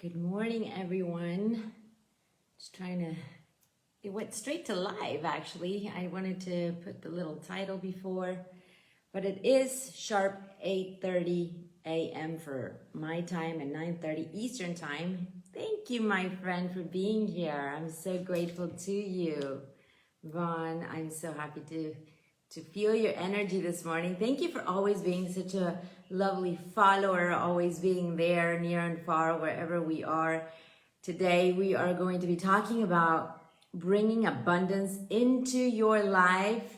Good morning, everyone. Just trying to, it went straight to live actually. I wanted to put the little title before, but it is sharp 8:30 a.m. for my time and 9:30 Eastern time. Thank you, my friend, for being here. I'm so grateful to you. Vaughn, I'm so happy to feel your energy this morning. Thank you for always being such a lovely follower, always being there near and far, wherever we are. Today, we are going to be talking about bringing abundance into your life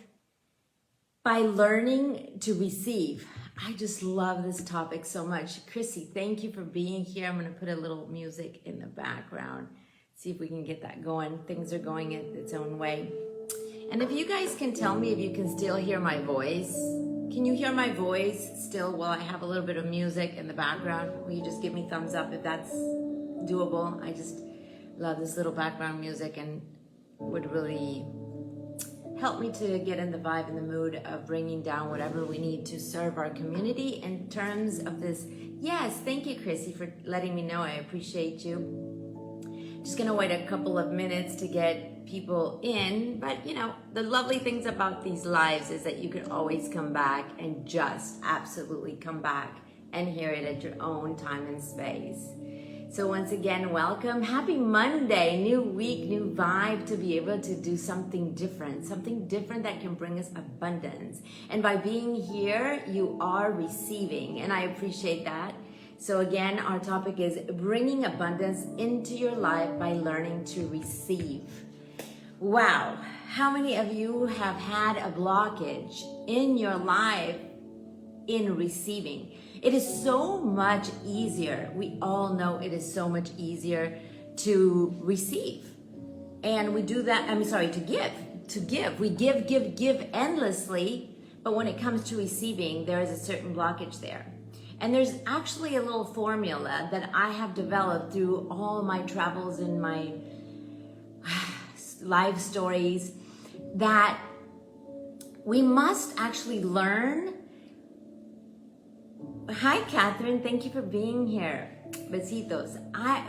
by learning to receive. I just love this topic so much. Chrissy, thank you for being here. I'm going to put a little music in the background. See if we can get that going. Things are going its own way. And if you guys can tell me if you can still hear my voice. Can you hear my voice still while I have a little bit of music in the background? Will you just give me thumbs up if that's doable? I just love this little background music and would really help me to get in the vibe and the mood of bringing down whatever we need to serve our community in terms of this. Yes, thank you, Chrissy, for letting me know. I appreciate you. Just gonna wait a couple of minutes to get people in, but you know, the lovely things about these lives is that you can always come back and just absolutely come back and hear it at your own time and space. So once again, welcome. Happy Monday, new week, new vibe to be able to do something different that can bring us abundance. And by being here, you are receiving, and I appreciate that. So again, our topic is bringing abundance into your life by learning to receive. Wow, how many of you have had a blockage in your life in receiving? It is so much easier. We all know it is so much easier to receive. And we do that, to give. We give endlessly, but when it comes to receiving, there is a certain blockage there. And there's actually a little formula that I have developed through all my travels and my life stories that we must actually learn. Hi, Catherine. Thank you for being here. Besitos.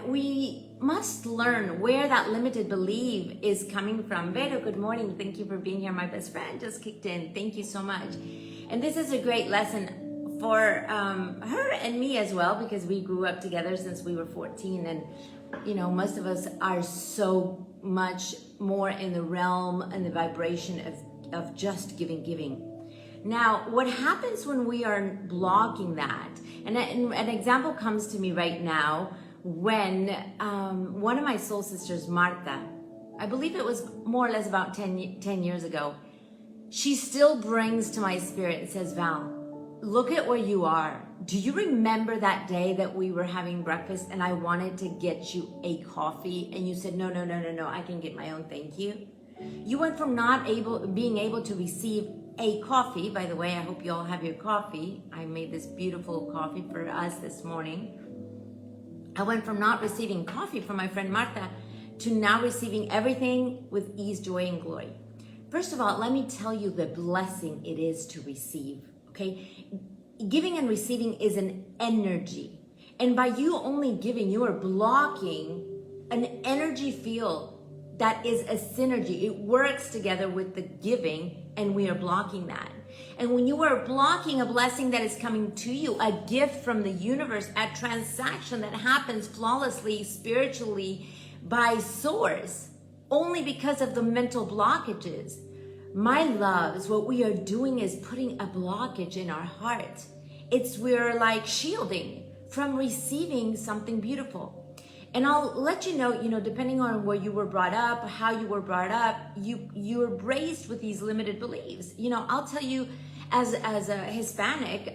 We must learn where that limited belief is coming from. Vero, good morning. Thank you for being here. My best friend just kicked in. Thank you so much. And this is a great lesson for her and me as well, because we grew up together since we were 14, and you know, most of us are so much more in the realm and the vibration of just giving. Now, what happens when we are blocking that, and an example comes to me right now when one of my soul sisters, Marta, I believe it was more or less about 10 years ago, she still brings to my spirit and says, Val, look at where you are. Do you remember that day that we were having breakfast and I wanted to get you a coffee and you said, no, I can get my own, thank you. You went from being able to receive a coffee. By the way, I hope you all have your coffee. I made this beautiful coffee for us this morning. I went from not receiving coffee from my friend Marta to now receiving everything with ease, joy, and glory. First of all, let me tell you the blessing it is to receive. Okay, giving and receiving is an energy. And by you only giving, you are blocking an energy field that is a synergy. It works together with the giving, and we are blocking that. And when you are blocking a blessing that is coming to you, a gift from the universe, a transaction that happens flawlessly, spiritually, by source, only because of the mental blockages, my loves, what we are doing is putting a blockage in our heart. We're like shielding from receiving something beautiful. And I'll let you know, depending on where you were brought up, how you were brought up, you're raised with these limited beliefs. I'll tell you, as a Hispanic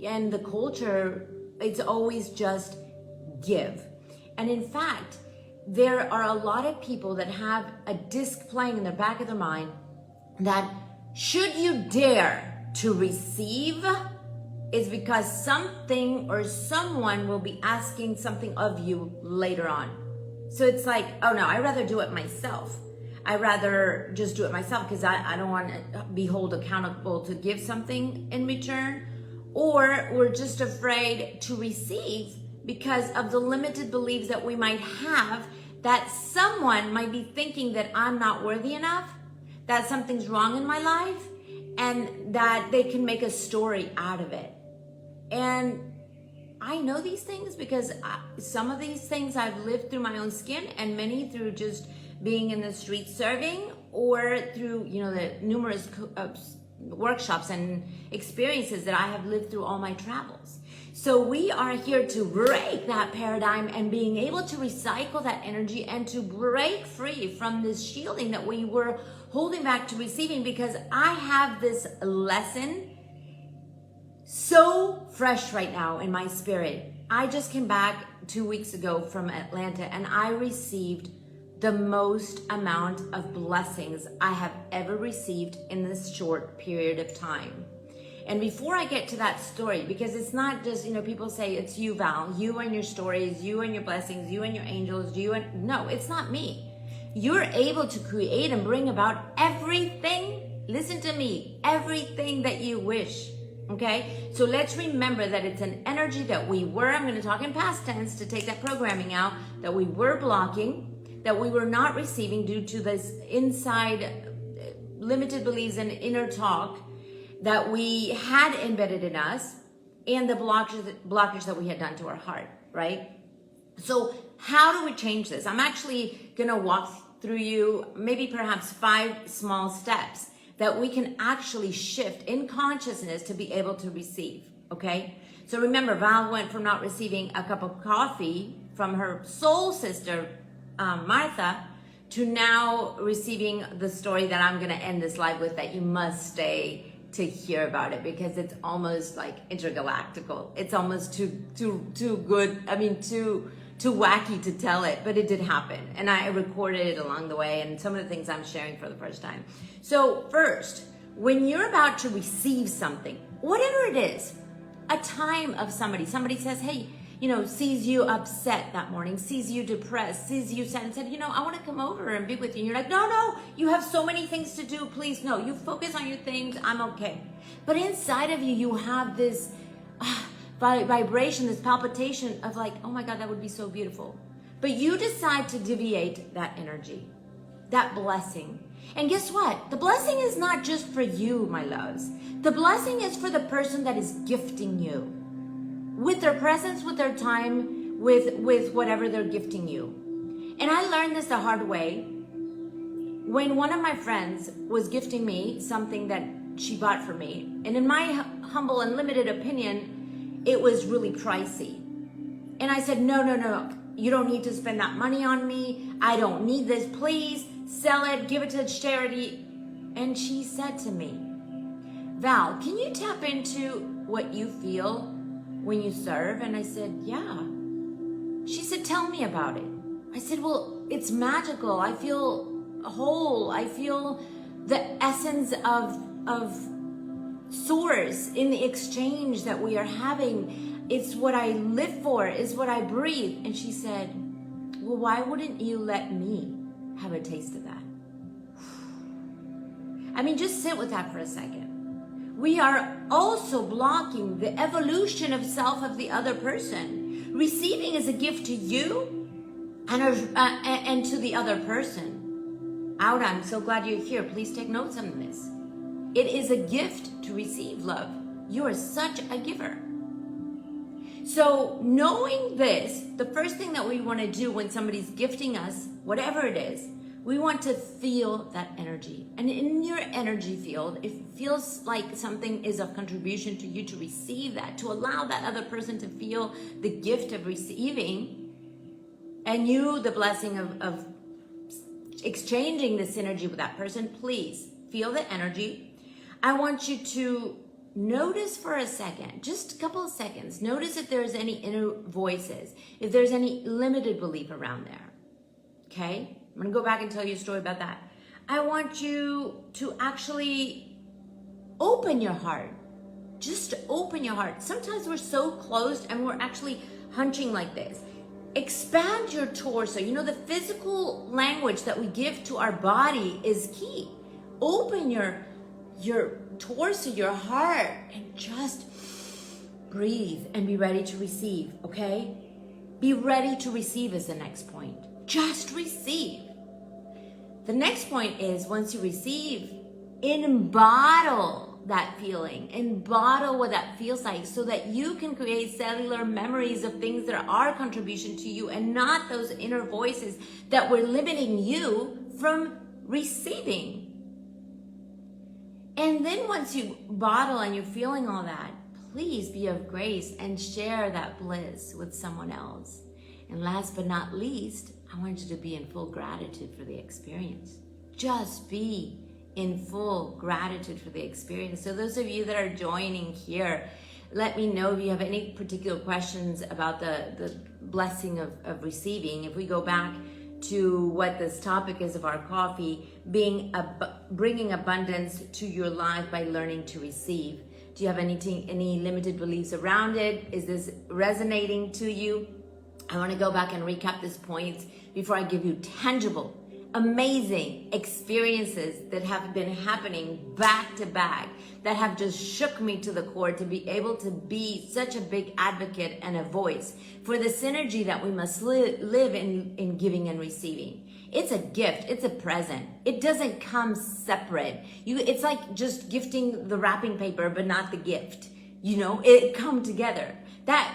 and the culture, it's always just give. And in fact, there are a lot of people that have a disc playing in the back of their mind that should you dare to receive is because something or someone will be asking something of you later on. So it's like, oh no, I'd rather do it myself. I'd rather just do it myself because I don't want to be held accountable to give something in return. Or we're just afraid to receive because of the limited beliefs that we might have, that someone might be thinking that I'm not worthy enough, that something's wrong in my life, and that they can make a story out of it. And I know these things because some of these things I've lived through my own skin, and many through just being in the street serving, or through, you know, the numerous workshops and experiences that I have lived through all my travels. So we are here to break that paradigm and being able to recycle that energy and to break free from this shielding that we were holding back to receiving, because I have this lesson so fresh right now in my spirit. I just came back 2 weeks ago from Atlanta, and I received the most amount of blessings I have ever received in this short period of time. And before I get to that story, because it's not just, you know, people say it's you, Val, you and your stories, you and your blessings, you and your angels, no, it's not me. You're able to create and bring about everything, listen to me, everything that you wish. Okay, so let's remember that it's an energy that I'm going to talk in past tense to take that programming out, that we were blocking, that we were not receiving due to this inside limited beliefs and inner talk that we had embedded in us, and the blockage that we had done to our heart, right? So how do we change this? I'm actually going to walk through you maybe perhaps 5 small steps that we can actually shift in consciousness to be able to receive, okay? So remember, Val went from not receiving a cup of coffee from her soul sister, Martha, to now receiving the story that I'm gonna end this live with, that you must stay to hear about it, because it's almost like intergalactical. It's almost too good, I mean, too wacky to tell it, but it did happen. And I recorded it along the way, and some of the things I'm sharing for the first time. So first, when you're about to receive something, whatever it is, a time of somebody says, hey, you know, sees you upset that morning, sees you depressed, sees you sad, and said, you know, I want to come over and be with you. And you're like, no, you have so many things to do, please, no, you focus on your things, I'm okay. But inside of you, you have this vibration, this palpitation of like, oh my God, that would be so beautiful. But you decide to deviate that energy, that blessing. And guess what? The blessing is not just for you, my loves. The blessing is for the person that is gifting you with their presence, with their time, with whatever they're gifting you. And I learned this the hard way when one of my friends was gifting me something that she bought for me. And in my humble and limited opinion, it was really pricey. And I said, no, you don't need to spend that money on me. I don't need this. Please sell it, give it to charity. And she said to me, Val, can you tap into what you feel when you serve? And I said, yeah. She said, tell me about it. I said, well, it's magical. I feel whole. I feel the essence of source in the exchange that we are having. It's what I live for, it's what I breathe. And she said, well, why wouldn't you let me have a taste of that? I mean, just sit with that for a second. We are also blocking the evolution of self of the other person. Receiving is a gift to you and to the other person. Aura, I'm so glad you're here. Please take notes on this. It is a gift to receive love. You are such a giver. So knowing this, the first thing that we want to do when somebody's gifting us, whatever it is, we want to feel that energy. And in your energy field, it feels like something is of contribution to you to receive that, to allow that other person to feel the gift of receiving, and you the blessing of exchanging this energy with that person. Please feel the energy. I want you to notice for a second, just a couple of seconds, notice if there's any inner voices, if there's any limited belief around there. Okay? I'm gonna go back and tell you a story about that. I want you to actually open your heart. Just open your heart. Sometimes we're so closed and we're actually hunching like this. Expand your torso. You know, the physical language that we give to our body is key. Open your torso, your heart, and just breathe and be ready to receive, okay? Be ready to receive is the next point. Just receive. The next point is, once you receive, embody that feeling, embody what that feels like, so that you can create cellular memories of things that are contribution to you, and not those inner voices that were limiting you from receiving. And then once you bottle and you're feeling all that, please be of grace and share that bliss with someone else. And last but not least, I want you to be in full gratitude for the experience. Just be in full gratitude for the experience. So those of you that are joining here, let me know if you have any particular questions about the blessing of receiving. If we go back to what this topic is of our coffee, bringing abundance to your life by learning to receive. Do you have any limited beliefs around it? Is this resonating to you? I want to go back and recap these points before I give you tangible, amazing experiences that have been happening back to back, that have just shook me to the core to be able to be such a big advocate and a voice for the synergy that we must live in giving and receiving. It's a gift, it's a present. It doesn't come separate. It's like just gifting the wrapping paper, but not the gift. It come together. That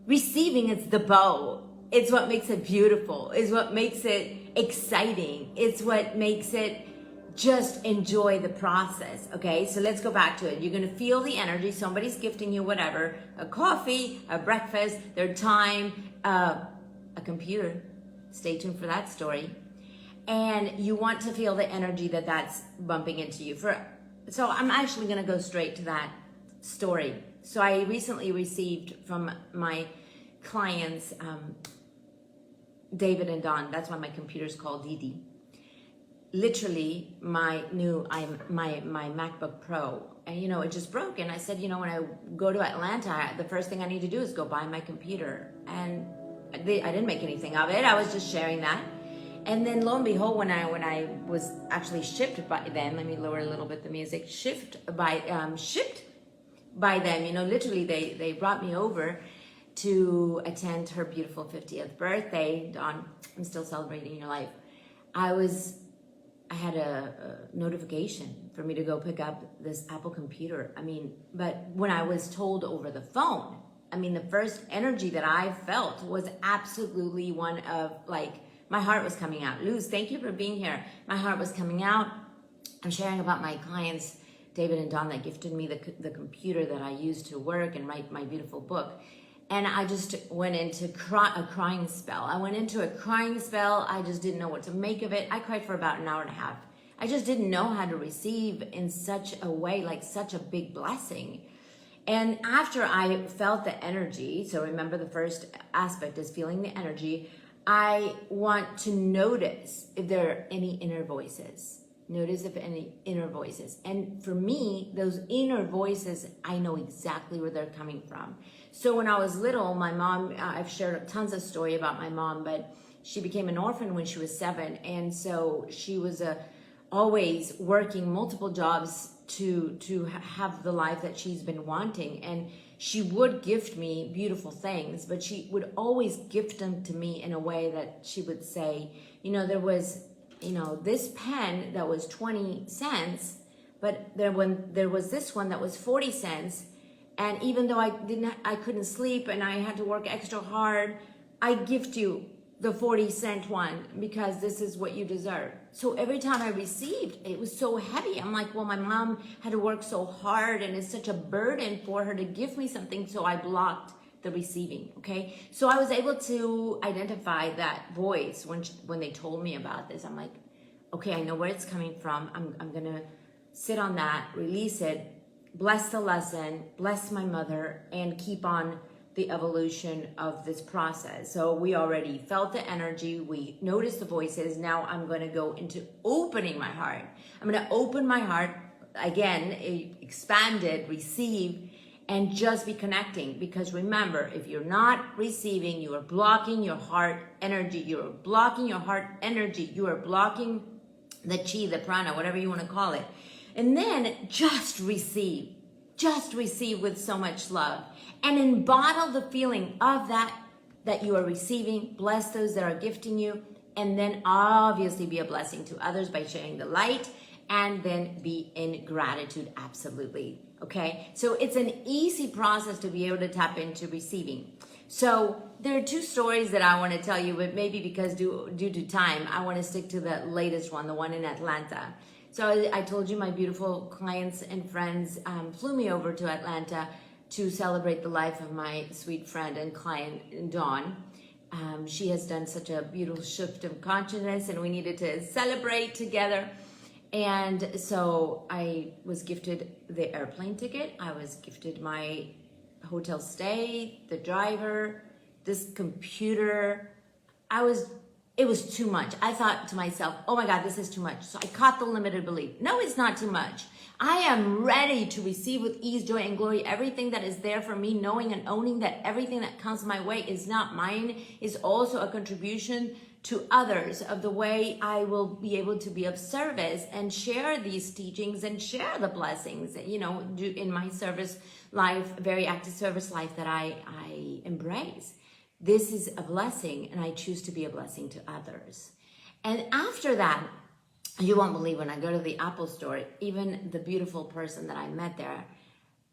receiving is the bow. It's what makes it beautiful. It's what makes it exciting. It's what makes it just enjoy the process. Okay, so let's go back to it. You're gonna feel the energy. Somebody's gifting you whatever, a coffee, a breakfast, their time, a computer. Stay tuned for that story. And you want to feel the energy that's bumping into you. So I'm actually gonna go straight to that story. So I recently received from my clients, David and Don. That's why my computer's called Didi. Literally, my MacBook Pro, and it just broke. And I said, when I go to Atlanta, the first thing I need to do is go buy my computer. And I didn't make anything of it. I was just sharing that. And then lo and behold, when I was actually shipped by them, let me lower a little bit the music. Shipped by them, literally they brought me over to attend her beautiful 50th birthday. Dawn, I'm still celebrating your life. I had a notification for me to go pick up this Apple computer. But when I was told over the phone, the first energy that I felt was absolutely one of my heart was coming out. Luz, thank you for being here. My heart was coming out. I'm sharing about my clients, David and Don, that gifted me the computer that I use to work and write my beautiful book. And I just went into a crying spell. I just didn't know what to make of it. I cried for about an hour and a half. I just didn't know how to receive in such a way, like such a big blessing. And after I felt the energy, so remember the first aspect is feeling the energy, I want to notice if there are any inner voices. Notice if any inner voices. And for me, those inner voices, I know exactly where they're coming from. So when I was little, my mom, I've shared tons of story about my mom, but she became an orphan when she was 7. And so she was always working multiple jobs to have the life that she's been wanting. And she would gift me beautiful things, but she would always gift them to me in a way that she would say, there was, this pen that was 20 cents, but there was this one that was 40 cents. And even though I couldn't sleep and I had to work extra hard, I gift you the 40-cent one because this is what you deserve. So every time I received, it was so heavy. I'm like, well, my mom had to work so hard and it's such a burden for her to give me something. So I blocked the receiving, okay? So I was able to identify that voice when they told me about this. I'm like, okay, I know where it's coming from. I'm gonna sit on that, release it, bless the lesson, bless my mother, and keep on the evolution of this process. So we already felt the energy, we noticed the voices. Now I'm going to go into opening my heart. I'm going to open my heart again, expanded, receive, and just be connecting. Because remember, if you're not receiving, you are blocking your heart energy. You are blocking your heart energy. You are blocking the chi, the prana, whatever you want to call it. And then just receive. Just receive with so much love and embody the feeling of that that you are receiving, bless those that are gifting you, and then obviously be a blessing to others by sharing the light, and then be in gratitude, absolutely, okay? So it's an easy process to be able to tap into receiving. So there are two stories that I want to tell you, but maybe because due to time, I want to stick to the latest one, the one in Atlanta. So I told you my beautiful clients and friends flew me over to Atlanta to celebrate the life of my sweet friend and client, Dawn. She has done such a beautiful shift of consciousness, and we needed to celebrate together. And so I was gifted the airplane ticket. I was gifted my hotel stay, the driver, this computer. It was too much. I thought to myself, oh my God, this is too much. So I caught the limited belief. No, it's not too much. I am ready to receive with ease, joy, and glory everything that is there for me, knowing and owning that everything that comes my way is not mine, is also a contribution to others, of the way I will be able to be of service and share these teachings and share the blessings, in my service life, very active service life that I embrace. This is a blessing, and I choose to be a blessing to others. And after that, you won't believe, when I go to the Apple store, even the beautiful person that I met there,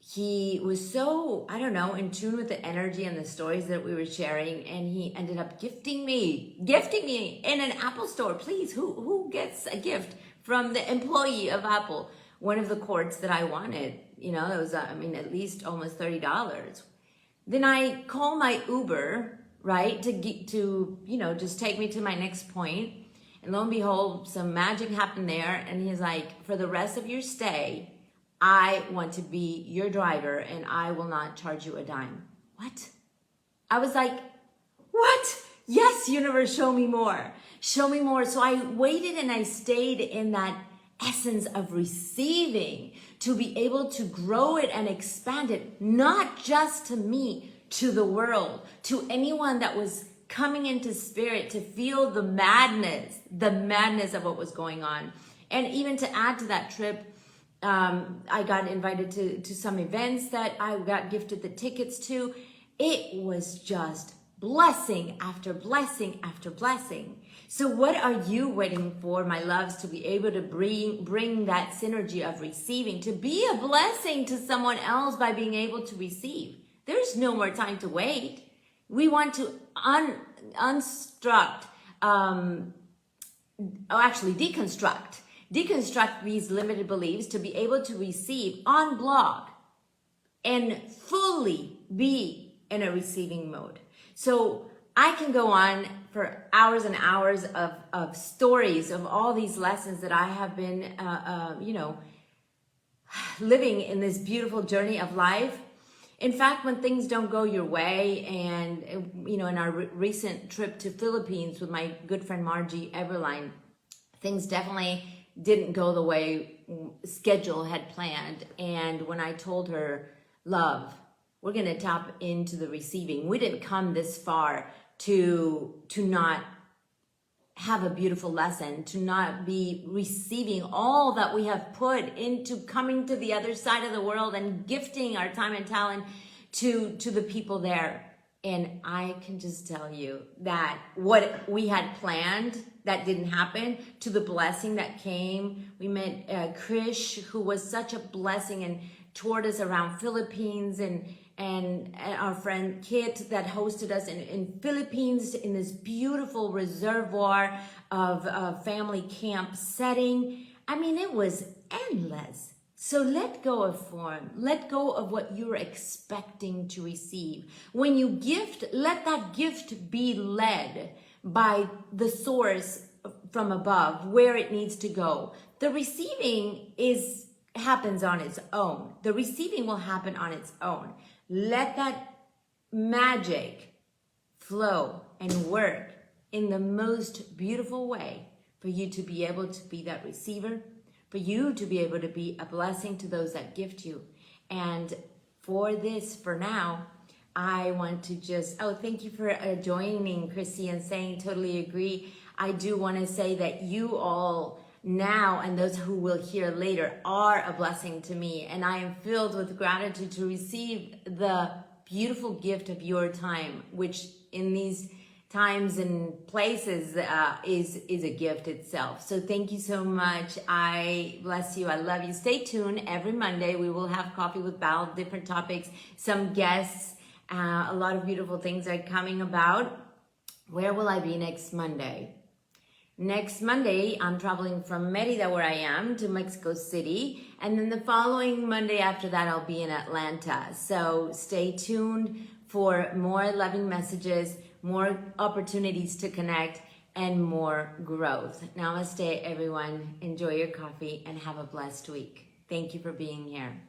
he was so, I don't know, in tune with the energy and the stories that we were sharing, and he ended up gifting me in an Apple store. Please, who gets a gift from the employee of Apple? One of the cords that I wanted, that was, at least almost $30. Then I call my Uber, right, to just take me to my next point. And lo and behold, some magic happened there. And he's like, for the rest of your stay, I want to be your driver, and I will not charge you a dime. What? I was like, what? Yes, universe, show me more. Show me more. So I waited, and I stayed in that essence of receiving, to be able to grow it and expand it, not just to me, to the world, to anyone that was coming into spirit to feel the madness of what was going on. And even to add to that trip, I got invited to some events that I got gifted the tickets to. It was just blessing after blessing after blessing. So what are you waiting for, my loves, to be able to bring that synergy of receiving, to be a blessing to someone else by being able to receive? There's no more time to wait. We want to deconstruct these limited beliefs to be able to receive en bloc and fully be in a receiving mode. So I can go on for hours and hours of stories of all these lessons that I have been, living in this beautiful journey of life. In fact, when things don't go your way, and, in our recent trip to Philippines with my good friend Margie Everline, things definitely didn't go the way schedule had planned. And when I told her, love, we're going to tap into the receiving. We didn't come this far to not have a beautiful lesson, to not be receiving all that we have put into coming to the other side of the world and gifting our time and talent to the people there. And I can just tell you that what we had planned, that didn't happen, to the blessing that came. We met Krish, who was such a blessing and toured us around Philippines, and our friend Kit that hosted us in Philippines in this beautiful reservoir of family camp setting. It was endless. So let go of form. Let go of what you're expecting to receive. When you gift, let that gift be led by the source from above, where it needs to go. The receiving happens on its own. The receiving will happen on its own. Let that magic flow and work in the most beautiful way for you to be able to be that receiver, for you to be able to be a blessing to those that gift you. And for now, I want to thank you for joining, Chrissy, and saying totally agree. I do want to say that you all now, and those who will hear later, are a blessing to me, and I am filled with gratitude to receive the beautiful gift of your time, which in these times and places is a gift itself. So thank you so much. I bless you. I love you. Stay tuned. Every Monday we will have coffee with Val, different topics, some guests, a lot of beautiful things are coming about. Where will I be next Monday? Next Monday, I'm traveling from Merida, where I am, to Mexico City. And then the following Monday after that, I'll be in Atlanta. So stay tuned for more loving messages, more opportunities to connect, and more growth. Namaste, everyone. Enjoy your coffee and have a blessed week. Thank you for being here.